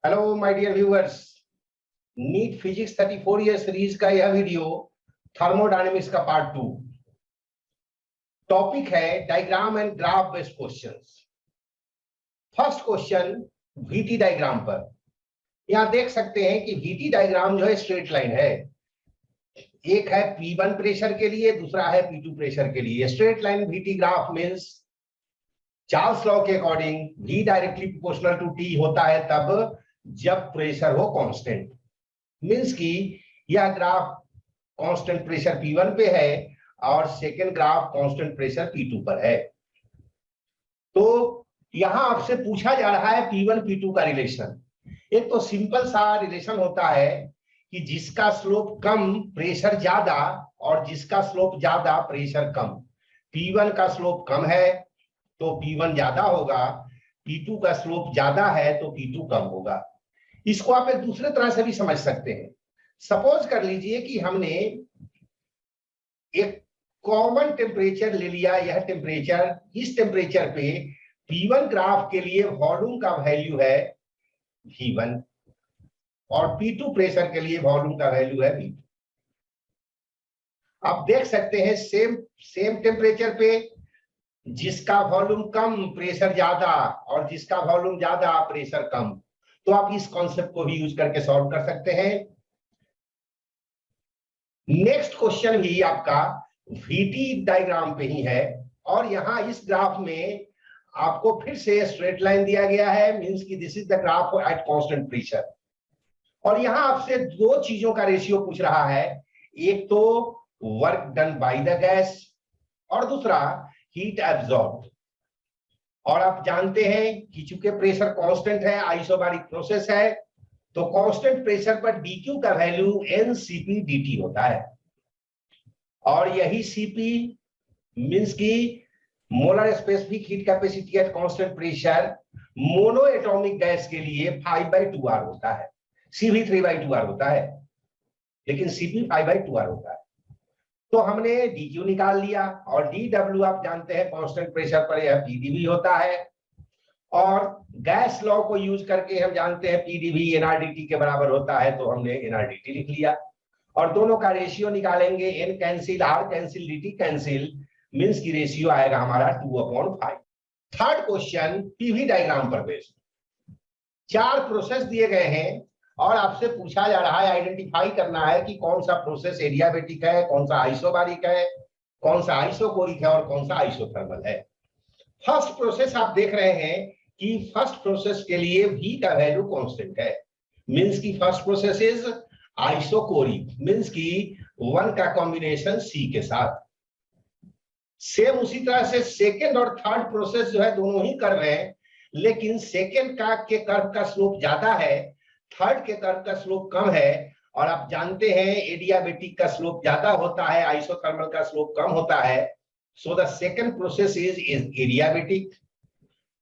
Hello my dear viewers, NEET physics 34 year series का यह video thermodynamics का part 2 topic है diagram and graph based questions. First question VT diagram पर। यहां देख सकते हैं कि वीटी डायग्राम जो है स्ट्रेट लाइन है। एक है P1 प्रेशर के लिए, दूसरा है P2 प्रेशर के लिए। Straight line VT graph means Charles law के according V directly proportional to T होता है तब जब प्रेशर हो कांस्टेंट। मींस की यह ग्राफ कांस्टेंट प्रेशर P1 पे है और second graph constant pressure P2 पर है। तो यहां आपसे पूछा जा रहा है P1 P2 का रिलेशन। एक तो सिंपल सा रिलेशन होता है कि जिसका स्लोप कम प्रेशर ज्यादा और जिसका स्लोप ज्यादा प्रेशर कम। P1 का स्लोप कम है तो P1 ज्यादा होगा, P2 का स्लोप ज्यादा है तो P2 कम होगा। इसको आप एक दूसरे तरह से भी समझ सकते हैं। सपोज कर लीजिए कि हमने एक कॉमन टेम्परेचर ले लिया। यह टेम्परेचर, इस टेम्परेचर पे P1 ग्राफ के लिए वॉल्यूम का वैल्यू है V1 और P2 प्रेशर के लिए वॉल्यूम का वैल्यू है V2। आप देख सकते हैं सेम टेम्परेचर पे जिसका वॉल्यूम कम प्रेशर ज्यादा और जिसका वॉल्यूम ज्यादा प्रेशर कम। तो आप इस कॉन्सेप्ट को भी यूज करके सॉल्व कर सकते हैं। नेक्स्ट क्वेश्चन भी आपका वीटी डायग्राम पे ही है और यहां इस ग्राफ में आपको फिर से स्ट्रेट लाइन दिया गया है। मींस की this is the graph at constant pressure. और यहां आपसे दो चीजों का रेशियो पूछ रहा है। एक तो work done by the gas और दूसरा हीट एब्जॉर्ब। और आप जानते हैं कि चूंकि प्रेशर कांस्टेंट है, आइसोबारिक प्रोसेस है, तो कांस्टेंट प्रेशर पर dq का वैल्यू nCp dt होता है। और यही Cp मींस की molar specific heat capacity at constant pressure mono atomic gas के लिए 5/2r होता है। Cv 3/2r होता है, लेकिन Cp 5/2r होता है। तो हमने dq निकाल लिया और dw आप जानते हैं कांस्टेंट प्रेशर पर यह pdv होता है। और गैस लॉ को यूज करके हम जानते हैं pdv nrdt के बराबर होता है, तो हमने nrdt लिख लिया। और दोनों का रेशियो निकालेंगे, n cancel, r cancel, dt cancel, means की रेशियो आएगा हमारा 2/5। थर्ड क्वेश्चन पीवी डायग्राम पर बेस्ड। 4 प्रोसेस दिए गए हैं और आपसे पूछा जा रहा है आइडेंटिफाई करना है कि कौन सा प्रोसेस एडियाबेटिक है, कौन सा आइसोबारिक है, कौन सा आइसोकोरिक है और कौन सा आइसोथर्मल है। फर्स्ट प्रोसेस आप देख रहे हैं कि फर्स्ट प्रोसेस के लिए V का वैल्यू कांस्टेंट है। मींस की first process is isochoric, means की 1 का कॉम्बिनेशन C के साथ। सेम उसी तरह से सेकेंड और थर्ड प्रोसेस जो है दोनों ही कर्व है, लेकिन सेकेंड का के कर्व का स्लोप ज्यादा है, थर्ड के कर्व का स्लोप कम है। और आप जानते हैं एडियाबेटिक का स्लोप ज्यादा होता है, आइसोथर्मल का स्लोप कम होता है। So the second process is adiabatic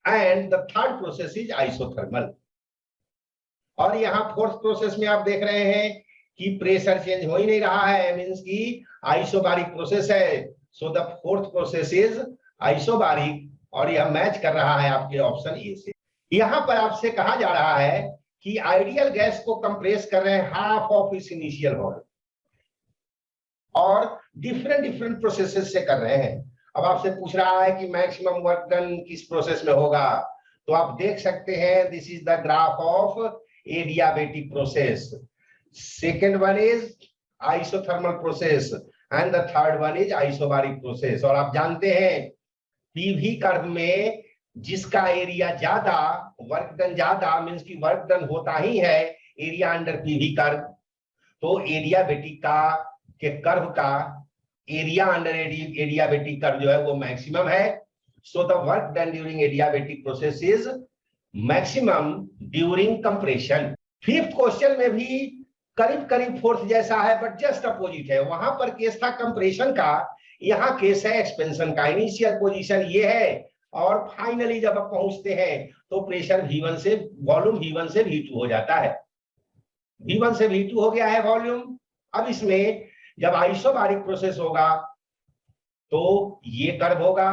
and the third process is isothermal. और यहां फोर्थ प्रोसेस में आप देख रहे हैं कि प्रेशर चेंज हो ही नहीं रहा है, मींस की आइसोबारिक प्रोसेस है। So the fourth process is isobaric और यह मैच कर रहा है आपके ऑप्शन ए से। यहां पर आपसे कहा जा रहा है कि आइडियल गैस को कंप्रेस कर रहे हैं हाफ ऑफ इस इनिशियल वॉल्यूम और डिफरेंट प्रोसेसेस से कर रहे हैं। अब आपसे पूछ रहा है कि मैक्सिमम वर्क डन किस प्रोसेस में होगा, तो आप देख सकते हैं this is the graph of adiabatic process. Second one is isothermal process and the third one is isobaric process. और आप जानते हैं पीवी कर्व में जिसका एरिया ज्यादा, वर्क डन ज्यादा, मींस की वर्क डन होता ही है एरिया अंडर पीवी कर्व। तो एडियाबेटिक का के कर्व का एरिया अंडर एडियाबेटिक कर्व जो है वो मैक्सिमम है। So the work done during adiabatic process is maximum during compression. Fifth question में भी करीब फोर्थ जैसा है बट जस्ट अपोजिट है। वहां पर केस था कंप्रेशन का, यहाँ केस है एक्सपेंशन का। इनिशियल पोजीशन ये है और फाइनली जब आप पहुंचते हैं तो प्रेशर V1 से वॉल्यूम V1 से V2 हो जाता है। V1 से V2 हो गया है वॉल्यूम। अब इसमें जब आइसोबारिक प्रोसेस होगा तो ये कर्व होगा,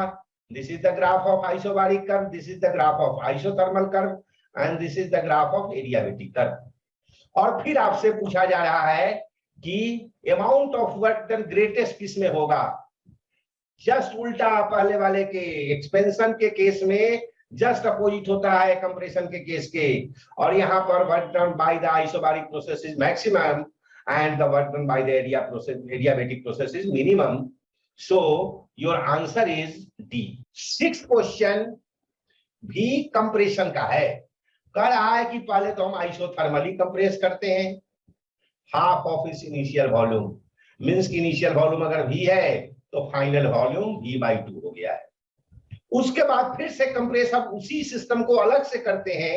this is the graph of isobaric curve, this is the graph of isothermal curve. And this is the graph of adiabatic curve. और फिर आपसे पूछा जा रहा है कि amount of work done greatest किस में होगा। जस्ट उल्टा पहले वाले के, एक्सपेंशन के केस में जस्ट अपोजिट होता है कंप्रेशन के केस के, और यहाँ पर work done by the isobaric process is maximum and the work done by the adiabatic process is minimum. So your answer is D. 6th question भी कंप्रेशन का है। कह रहा है कि पहले तो हम आइसोथर्मली कंप्रेस करते हैं हाफ ऑफ इस इनिशियल वॉल्यूम, मींस कि इनिशियल वॉल्यूम अगर V है तो फाइनल वॉल्यूम V/2 हो गया है। उसके बाद फिर से कंप्रेस अब उसी सिस्टम को अलग से करते हैं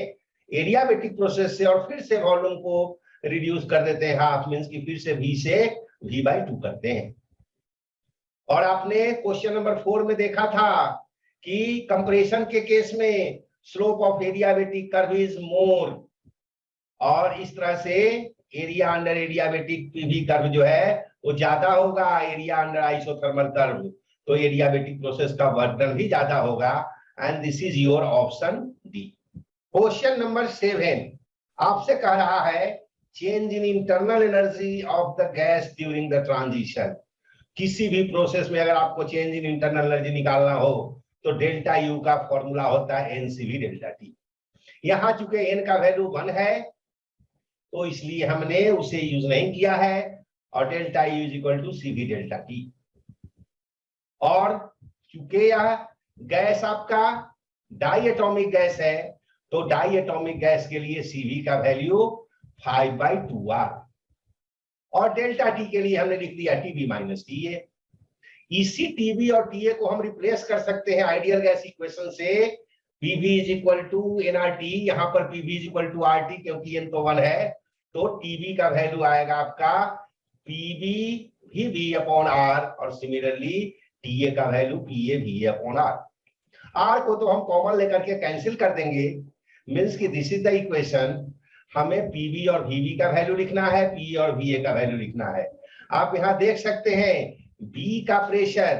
एडियाबेटिक प्रोसेस से, और फिर से वॉल्यूम को रिड्यूस कर देते हैं हाफ, मींस कि फिर से V से V/2 करते हैं। और आपने क्वेश्चन नंबर 4 में देखा था कि कंप्रेशन के केस में slope of adiabatic curve is more, और इस तरह से area under adiabatic PV curve जो है वो ज्यादा होगा एरिया अंडर आइसोथर्मल कर्व, तो एडियाबेटिक प्रोसेस का वर्क डन भी ज्यादा होगा, and this is your option D. Question number 7 आपसे कह रहा है change in internal energy of the gas during the transition. किसी भी प्रोसेस में अगर आपको चेंज इन इंटरनल एनर्जी निकालना हो तो डेल्टा यू का फॉर्मूला होता है NCV डेल्टा टी। यहां चूंकि n का वैल्यू 1 है तो इसलिए हमने उसे यूज नहीं किया है, और delta U is equal to CV delta T. और चूंकि यह गैस आपका डाई एटॉमिक गैस है तो डाई एटॉमिक गैस के लिए CV का वैल्यू 5/2R, और डेल्टा टी के लिए हमने लिख दिया TB माइनस TA। इसी TB और TA को हम रिप्लेस कर सकते हैं आइडियल गैस इक्वेशन से, PV is equal to nRT, यहाँ पर PV is equal to RT क्योंकि n तो 1 है, तो TB का वैल्यू आएगा आपका PB भी V/R, और सिमिलरली TA का वैल्यू PA V/R। R को तो हम कॉमन लेकर के कैंसिल कर देंगे, मींस कि दिस इज द इक्वेशन। हमें PB और VB का वैल्यू लिखना है, PA और VA का वैल्यू लिखना है। आप यहां देख सकते हैं B का प्रेशर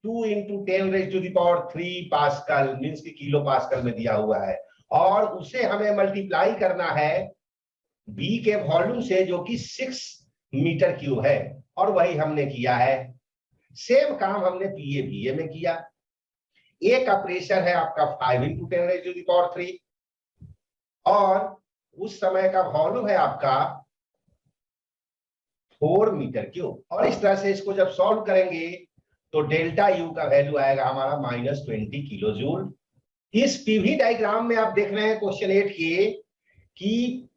2 × 10⁻³ पास्कल, मींस कि किलो पास्कल में दिया हुआ है, और उसे हमें मल्टीप्लाई करना है B के वॉल्यूम से जो कि 6 मीटर क्यूब है, और वही हमने किया है। सेम काम हमने PA VA में किया। A का प्रेशर है आपका 5 × 10⁻³ और उस समय का वॉल्यूम है आपका 4 मीटर क्यूब, और इस तरह से इसको जब सॉल्व करेंगे तो डेल्टा यू का वैल्यू आएगा हमारा -20 किलो जूल। इस पीवी डायग्राम में आप देख रहे हैं क्वेश्चन 8 के कि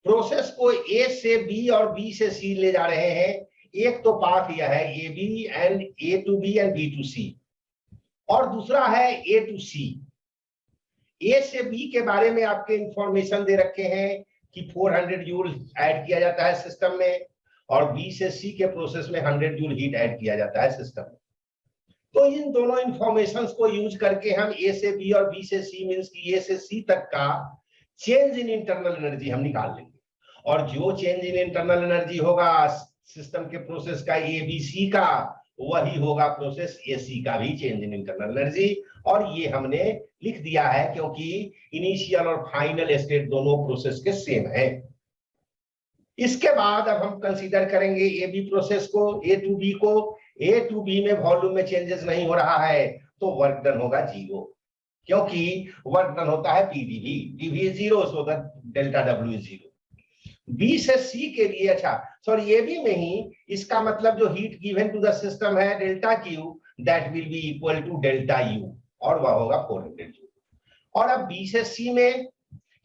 प्रोसेस को A से B और B से C ले जा रहे हैं। एक तो पाथ यह है AB and A to B and B to C, और दूसरा है A to C। A से B के बारे में आपके इंफॉर्मेशन दे रखे हैं कि 400 जूल ऐड किया जाता है सिस्टम में, और B से C के प्रोसेस में 100 जूल हीट ऐड किया जाता है सिस्टम में। तो इन दोनों इंफॉर्मेशंस को यूज करके हम A से B और B से C मींस कि A से C तक का चेंज इन इंटरनल एनर्जी हम निकाल लेंगे, और जो चेंज इन इंटरनल एनर्जी होगा सिस्टम के प्रोसेस का ABC का, वही होगा प्रोसेस AC का भी चेंज इन इंटरनल एनर्जी। और ये हमने लिख दिया है क्योंकि इनिशियल और फाइनल स्टेट दोनों प्रोसेस के सेम है। इसके बाद अब हम कंसीडर करेंगे AB प्रोसेस को, A to B को। A to B में वॉल्यूम में चेंजेस नहीं हो रहा है तो वर्क डन होगा 0, क्योंकि वर्क डन होता है PV is 0, so the delta W is 0। B से C के लिए, अच्छा सॉरी AB में ही, इसका मतलब जो heat given to the system है delta Q, that will be equal to delta U, और वह होगा 400 जूल। और अब B से C में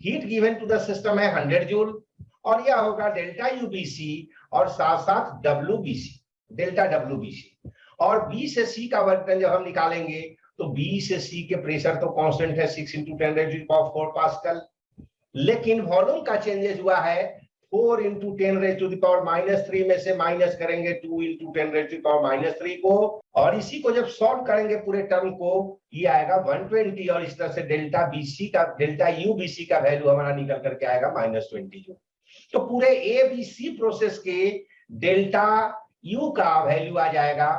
heat given to the system है 100 जूल, और यह होगा डेल्टा UBC और साथ साथ WBC, डेल्टा WBC। और B से C का वर्क डन जब हम निकालेंगे तो B से C के प्रेशर तो कांस्टेंट है 6 × 10⁻⁴ पास्कल, लेकिन वॉल्यूम का चेंजेस हुआ है 4 × 10⁻³ में से माइनस करेंगे 2 × 10⁻³ को, और इसी को जब सॉल्व करेंगे पूरे टर्म को ये आएगा 120, और इस तरह से डेल्टा BC का, डेल्टा UBC का वैल्यू हमारा निकल करके आएगा -20 जूल। तो पूरे ABC प्रोसेस के डेल्टा U का वैल्यू आ जाएगा,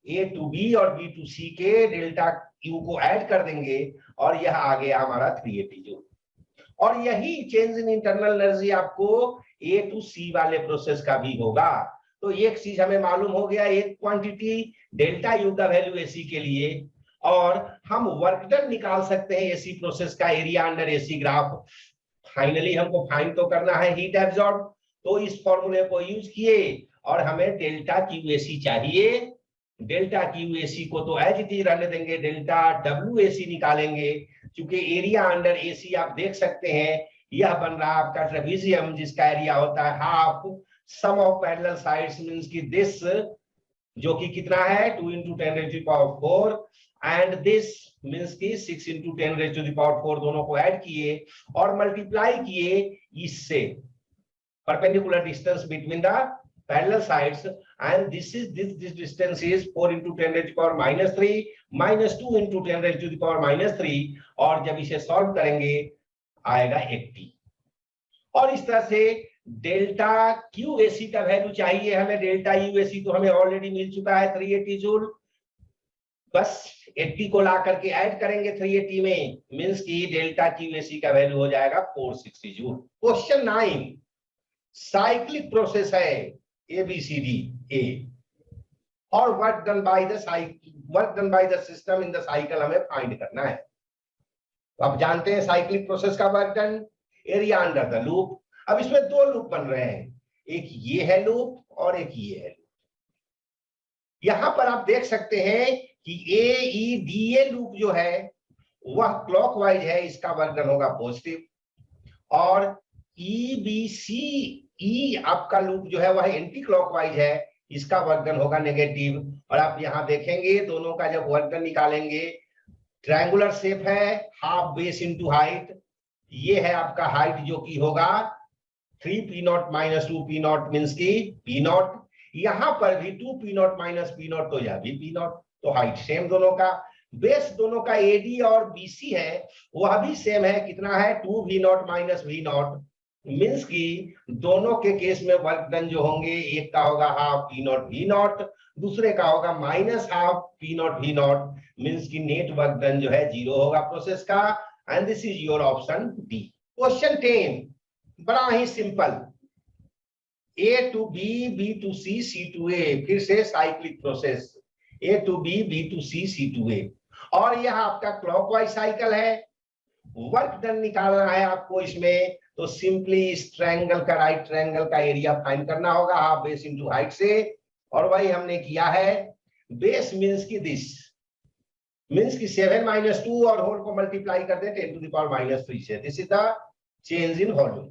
A to B और B to C के डेल्टा U को ऐड कर देंगे, और यह आ गया हमारा 380 जूल। और यही चेंज इन इंटरनल एनर्जी आपको A to C वाले प्रोसेस का भी होगा। तो एक चीज हमें मालूम हो गया, एक क्वांटिटी डेल्टा यू का वैल्यू AC के लिए, और हम वर्क डन निकाल सकते हैं AC प्रोसेस का area under AC graph. Finally हमको फाइंड तो करना है हीट एब्जॉर्ब, तो इस फॉर्मूले को यूज किए और हमें डेल्टा QAC चाहिए। डेल्टा QAC को तो एज इट इज रहने देंगे, डेल्टा WAC निकालेंगे, क्योंकि एरिया अंडर AC आप देख सकते हैं यह बन रहा है आपका ट्रेपेजियम, जिसका एरिया होता है half sum of parallel sides, means की दिस, जो कि कितना है 2 × 10⁴, एंड दिस मींस की 6 × 10⁴, दोनों को ऐड किए और मल्टीप्लाई किए इससे, perpendicular distance between the parallel sides, and this distance is 4 × 10⁻³ -2 × 10⁻³ और जब इसे सॉल्व करेंगे आएगा 80। और इस तरह से डेल्टा QAC का वैल्यू चाहिए हमें, डेल्टा UAC तो हमें ऑलरेडी मिल चुका है 380 जूल, बस 80 को ला करके ऐड करेंगे 380 में, मींस की डेल्टा QAC का वैल्यू हो जाएगा 460 जूल। क्वेश्चन 9 साइक्लिक प्रोसेस है ABCDA और work done by the system in the cycle हमें फाइंड करना है। तो आप जानते हैं साइक्लिक प्रोसेस का work done, area under the loop. अब इसमें दो लूप बन रहे हैं, एक ये है लूप और एक ये है लूप। यहां पर आप देख सकते हैं कि AEDA लूप जो है वह क्लॉकवाइज है, इसका वर्क डन होगा पॉजिटिव, और EBCE आपका लूप जो है वह एंटी क्लॉकवाइज है, इसका वर्क डन होगा नेगेटिव। और आप यहां देखेंगे दोनों का जब वर्क डन निकालेंगे, ट्रायंगुलर शेप है, हाफ बेस इनटू हाइट, ये है आपका हाइट जो कि होगा 3P0 - 2P0 मींस की P0, यहां पर भी 2P0 - P0 तो यह भी P0, तो हाइट सेम दोनों का। बेस दोनों का AD और BC है वह भी सेम है, कितना है 2V0 - V0, मींस की दोनों के केस में वर्क डन जो होंगे, एक का होगा हाफ P0 V0, दूसरे का होगा -½ P0 V0, मींस की नेट वर्क डन जो है 0 होगा प्रोसेस का, and this is your option D. Question 10 बड़ा ही simple, A to B, B to C, C to A, फिर से cyclic process A to B, B to C, C to A, और यह आपका क्लॉकवाइज साइकिल है। Work done निकालना है आपको इसमें, तो सिंपली इस ट्रायंगल का, राइट ट्रायंगल का एरिया फाइंड करना होगा हाफ बेस इनटू हाइट से, और वही हमने किया है। बेस मींस की दिस, मींस की 7 - 2 और होल को मल्टीप्लाई कर दें 10⁻³ से, this is the change in volume.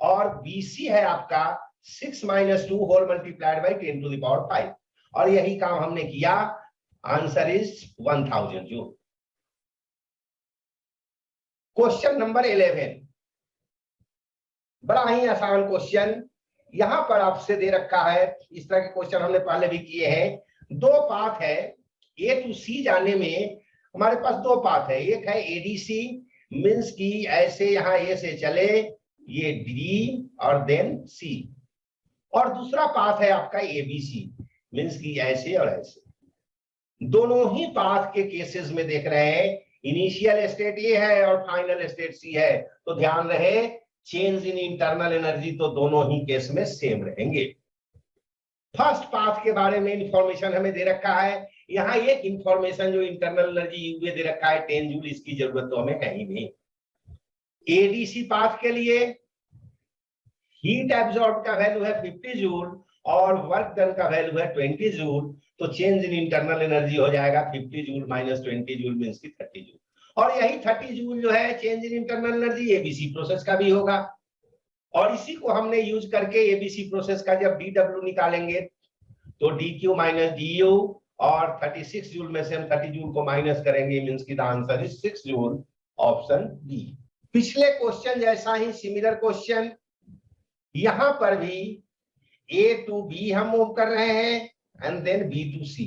और BC है आपका 6 - 2 होल मल्टीप्लाइड बाय 10⁵, और यही काम हमने किया, answer is 1000 joule. Question number 11 बड़ा ही आसान क्वेश्चन, यहां पर आपसे दे रखा है, इस तरह के क्वेश्चन हमने पहले भी किए हैं। दो पाथ है A to C जाने में, हमारे पास दो पाथ है, एक है ADC मींस की ऐसे यहां A से चले, ये D और देन C, और दूसरा पाथ है आपका ABC मींस की ऐसे और ऐसे। दोनों ही पाथ के केसेस में देख रहे हैं, इनिशियल स्टेट ये है और फाइनल स्टेट C है, तो ध्यान रहे चेंज इन इंटरनल एनर्जी तो दोनों ही केस में सेम रहेंगे। फर्स्ट पाथ के बारे में इंफॉर्मेशन हमें दे रखा है, यहाँ एक इंफॉर्मेशन जो इंटरनल एनर्जी यूए दे रखा है 10 जूल, इसकी जरूरत तो हमें है ही नहीं। ADC पाथ के लिए हीट एब्जॉर्ब का वैल्यू है 50 जूल और वर्क डन का वैल्यू है 20 जूल, तो चेंज इन इंटरनल एनर्जी हो जाएगा 50 जूल - 20 जूल मींस की 30 जूल, और यही 30 जूल जो है change in internal energy ABC process का भी होगा। और इसी को हमने यूज करके ABC प्रोसेस का जब DW निकालेंगे तो DQ - DU, और 36 जूल में से हम 30 जूल को माइनस करेंगे, मींस की the answer is 6 joule, option D. पिछले क्वेश्चन जैसा ही सिमिलर क्वेश्चन, यहां पर भी A to B हम मूव कर रहे हैं and then B to C,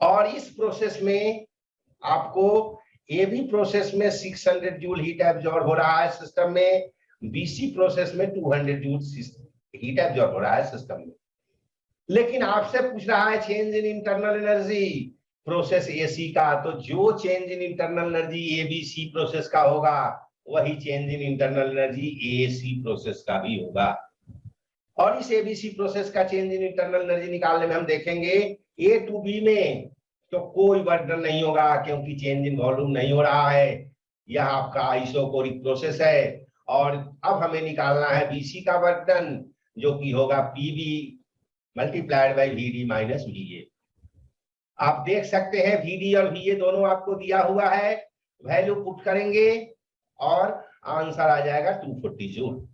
और इस प्रोसेस में आपको AB प्रोसेस में 600 जूल हीट एब्जॉर्ब हो रहा है सिस्टम में, BC प्रोसेस में 200 जूल हीट एब्जॉर्ब हो रहा है सिस्टम में। लेकिन आपसे पूछ रहा है change in internal energy process AC का, तो जो change in internal energy ABC process का होगा वही change in internal energy AC process का भी होगा। और इस एबीसी प्रोसेस का चेंज इन इंटरनल एनर्जी निकालने में हम देखेंगे ए टू बी में तो कोई वर्डन नहीं होगा, क्योंकि चेंज इन वॉल्यूम नहीं हो रहा है, यह आपका आइसोकोरिक प्रोसेस है। और अब हमें निकालना है बीसी का वर्डन, जो कि होगा PB multiplied by VD minus VA. आप देख सकते हैं वीडी और वीए दोनों आपको दिया हुआ है, वैल्यू पुट करेंगे और आंसर आ जाएगा 240 जूल।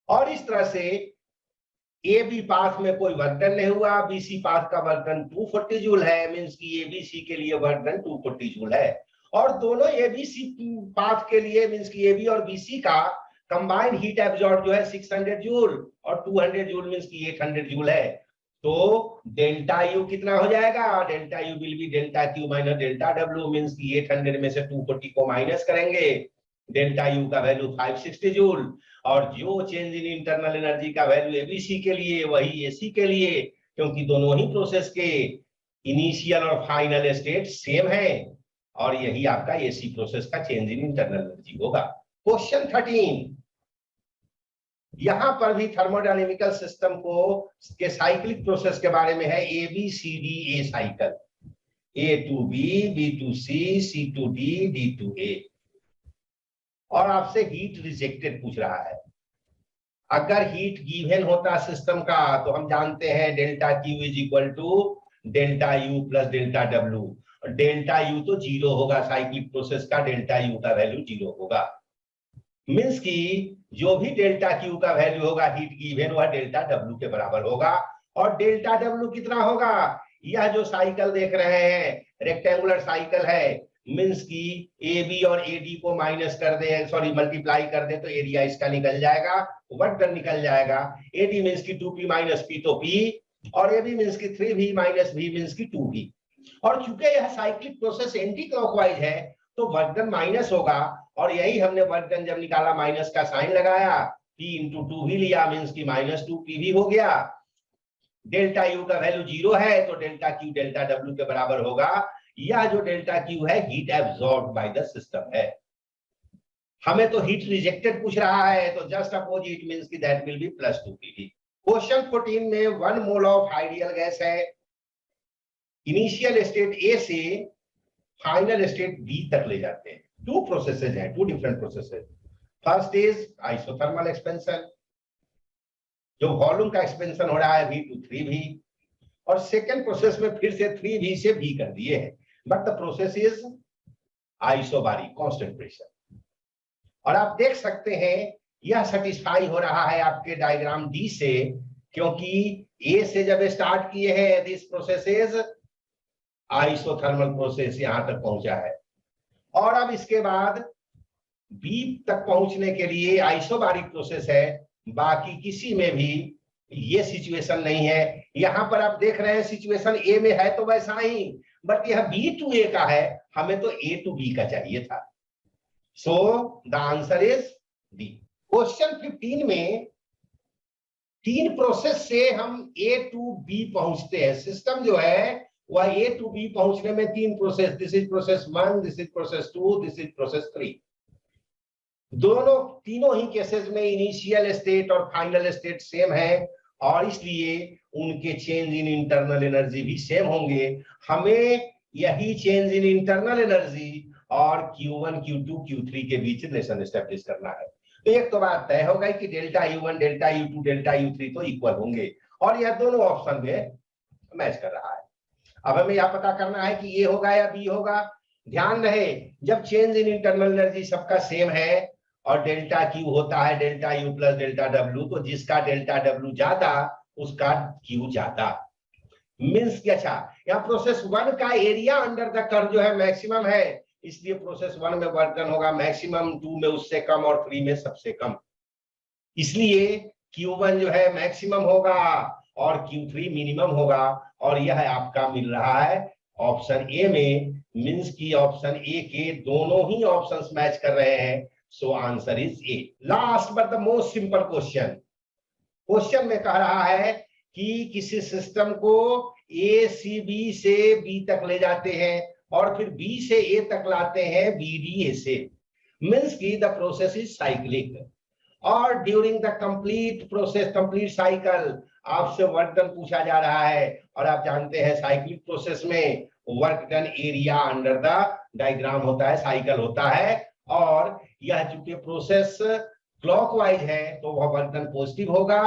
और इस तरह से ए बी पाथ में कोई वर्कडन नहीं हुआ, बीसी पाथ का वर्कडन 240 जूल है, मींस कि एबीसी के लिए वर्कडन 240 जूल है। और दोनों एबीसी पाथ के लिए मींस कि एबी और बीसी का कंबाइंड हीट एब्जॉर्ब जो है 600 जूल और 200 जूल मींस कि 800 जूल है। तो डेल्टा यू कितना हो जाएगा, delta U will be delta Q minus delta W, means कि 800 में से 240 को माइनस करेंगे, डेल्टा यू का वैल्यू 560 जूल। और जो चेंज इन इंटरनल एनर्जी का वैल्यू एबीसी के लिए वही एसी के लिए, क्योंकि दोनों ही प्रोसेस के इनिशियल और फाइनल स्टेट सेम है, और यही आपका एसी प्रोसेस का चेंज इन इंटरनल एनर्जी होगा। क्वेश्चन 13, यहां पर भी थर्मोडायनेमिकल सिस्टम को के साइक्लिक प्रोसेस के बारे में है, A B C D A cycle, A to B, B to C to D, D to A. और आपसे हीट रिजेक्टेड पूछ रहा है। अगर हीट गिवन होता सिस्टम का तो हम जानते हैं delta Q is equal to delta U plus delta W. Delta U तो जीरो होगा, साइक्लिक प्रोसेस का डेल्टा यू का वैल्यू जीरो होगा, मींस कि जो भी डेल्टा क्यू का वैल्यू होगा हीट गिवन वह डेल्टा डब्ल्यू के बराबर होगा। और डेल्टा डब्ल्यू कितना होगा, यह जो साइकिल देख रहे हैं रेक्टेंगुलर साइकिल है, मींस की ए बी और ए डी को माइनस कर दे, सॉरी मल्टीप्लाई कर दे तो एरिया इसका निकल जाएगा, वर्कडन निकल जाएगा। ए डी मींस की 2p माइनस पी तो p, और ए बी मींस की 3v माइनस v मींस की 2v। और चूंकि यह साइक्लिक प्रोसेस एंटी क्लॉकवाइज है तो वर्कडन माइनस होगा, और यही हमने वर्कडन जब निकाला माइनस का साइन लगाया, p इंटू 2v लिया, मींस की माइनस 2pv हो गया। डेल्टा यू का वैल्यू जीरो है तो डेल्टा क्यू डेल्टा डब्ल्यू के बराबर होगा। यह जो डेल्टा क्यू है heat absorb by the system है। हमें तो हीट रिजेक्टेड पूछ रहा है, तो जस्ट अपोजिट मींस की that will be plus 2pv। Question 14 में 1 मोल ऑफ आइडियल गैस है, इनिशियल स्टेट ए से फाइनल स्टेट बी तक ले जाते हैं। टू प्रोसेसेस हैं, two different processes. First is isothermal expansion, जो वॉल्यूम का एक्सपेंशन हो रहा है v टू 3v, और सेकेंड प्रोसेस में फिर से 3v से v कर दिए हैं, but the process is isobaric constant pressure. और आप देख सकते हैं यह सेटिस्फाई हो रहा है आपके डायग्राम डी से, क्योंकि ए से जब स्टार्ट किए हैं this process is isothermal process, यहां तक पहुंचा है। और अब इसके बाद बी तक पहुंचने के लिए आइसोबारिक प्रोसेस है, बाकी किसी में भी ये सिचुएशन नहीं है। यहां पर आप देख रहे हैं सिचुएशन ए में है तो वैसा ही, बट यह बी टू ए का है, हमें तो ए टू बी का चाहिए था। So the answer is D. Question 15 में 3 प्रोसेस से हम ए टू बी पहुंचते हैं। सिस्टम जो है वह ए टू बी पहुंचने में 3 process, this is process 1, this is process 2, this is process 3। तीनों ही केसेस में इनिशियल स्टेट और फाइनल स्टेट सेम है, और इसलिए उनके चेंज इन इंटरनल एनर्जी भी सेम होंगे। हमें यही चेंज इन इंटरनल एनर्जी और Q1, Q2, Q3 के बीच रिलेशन एस्टेब्लिश करना है। तो एक तो बात तय हो गई कि delta U1, delta U2, delta U3 तो इक्वल होंगे, और यह दोनों ऑप्शन में मैच कर रहा है। अब हमें यह पता करना है कि ए होगा या बी होगा। ध्यान रहे जब चेंज इन इंटरनल एनर्जी सबका सेम है और डेल्टा क्यू होता है delta U plus delta W, तो जिसका डेल्टा डब्ल्यू ज्यादा उसका क्यू ज्यादा, मींस कि अच्छा यहाँ प्रोसेस 1 का एरिया अंडर द कर्व जो है मैक्सिमम है, इसलिए प्रोसेस 1 में वर्क होगा मैक्सिमम, 2 में उससे कम और 3 में सबसे कम, इसलिए Q1 जो है मैक्सिमम होगा और Q3 मिनिमम होगा। और यह आपका मिल रहा है ऑप्शन ए में, मींस की ऑप्शन ए के दोनों ही ऑप्शंस मैच कर रहे हैं। So answer is a. Last but the most simple question में कह रहा है कि किसी सिस्टम को ए सी बी से बी तक ले जाते हैं और फिर बी से ए तक लाते हैं बी डी ए से। मीन्स की द प्रोसेस इज साइक्लिक, और during the complete process, complete cycle आपसे वर्क डन पूछा जा रहा है, और आप जानते हैं साइक्लिक प्रोसेस में work done area under the diagram होता है, साइकिल होता है, और यह चूंकि प्रोसेस क्लॉकवाइज है तो वह वर्क डन पॉजिटिव होगा,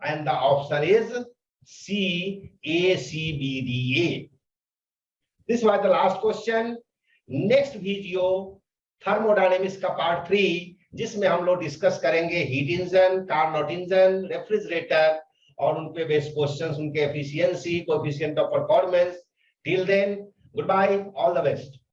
and the option is C, A C B D A. This was the last question. Next video thermodynamics का पार्ट 3, जिसमें हम लोग डिस्कस करेंगे heat engine, Carnot engine, refrigerator, और उन पे बेस्ड क्वेश्चंस, उनके efficiency, coefficient of performance. Till then, goodbye, all the best.